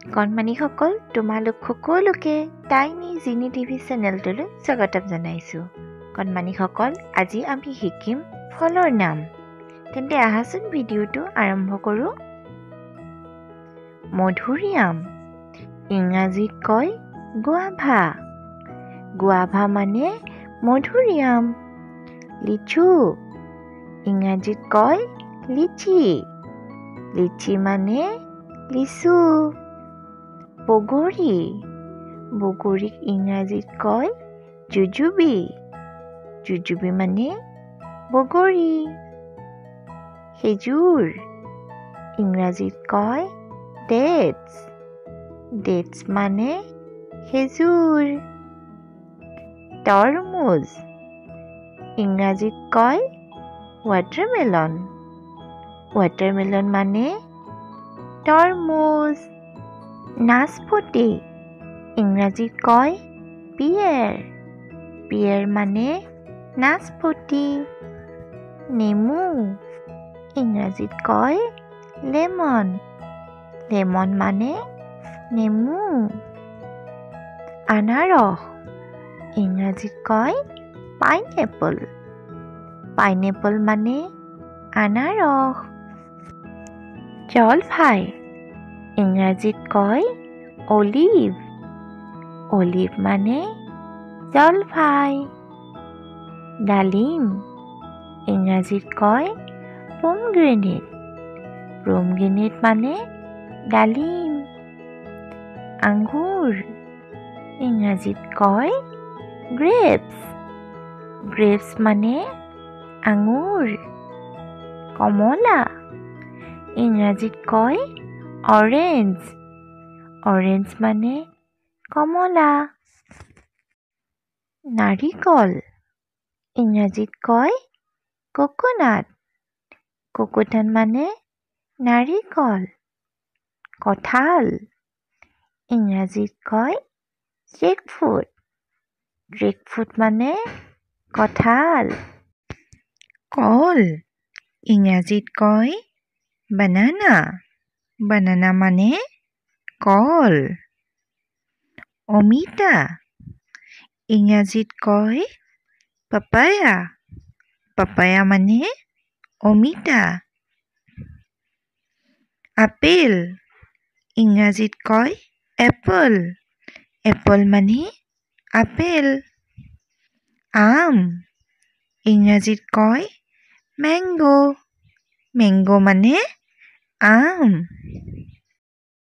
কণমানিসকল, তোমালোক সকলোকে টাইনি জিনি টিভি চেনেলটোলৈ স্বাগতম জনাইছোঁ। কণমানিসকল, আজি আমি শিকিম ফলৰ নাম। তেন্তে আহাচোন ভিডিঅ'টো আৰম্ভ কৰোঁ। মধুৰিআম, ইংৰাজীত কয় গুৱাভা। গুৱাভা মানে মধুৰিআম। লিচু, ইংৰাজীত কয় লিচি। লিচি মানে লিচু। বগৰী, বগৰীক ইংৰাজীত কয় জুজুবি। জুজুবি মানে বগৰী। খেজুৰ, ইংৰাজীত কয় ডেটছ। ডেটছ মানে খেজুৰ। তৰমুজ, ইংৰাজীত কয় ৱাটাৰমেলন। ৱাটাৰমেলন মানে তৰমুজ। নাচপতি, ইংৰাজীত কয় পিয়াৰ। পিয়াৰ মানে নাচপতি। নেমু, ইংৰাজীত কয় লেমন। লেমন মানে নেমু। আনাৰস, ইংৰাজীত কয় পাইনএপল। পাইনএপল মানে আনাৰস। জলফাই, ইংৰাজীত কয় অলিভ। অলিভ মানে জলফাই। ডালিম, ইংৰাজীত কয় পমগ্ৰেনেট। পমগ্ৰেনেট মানে ডালিম। আঙুৰ, ইংৰাজীত কয় গ্ৰেপছ। গ্ৰেপছ মানে আঙুৰ। কমলা, ইংৰাজীত কয় অৰেঞ্জ। অৰেঞ্জ মানে কমলা। নাৰিকল, ইংৰাজীত কয় কোকোনাট। কোকোনাট মানে নাৰিকল। কঁঠাল, ইংৰাজীত কয় ড্ৰেগফ্ৰুট। ড্ৰেগফ্ৰুট মানে কঁঠাল। কল, ইংৰাজীত কয় বানানা। বানানা মানে কল। অমিতা, ইংৰাজীত কয় পাপায়া। পাপায়া মানে অমিতা। আপেল, ইংৰাজীত কয় এপল। এপল মানে আপেল। আম, ইংৰাজীত কয় মেংগো। মেংগো মানে আম।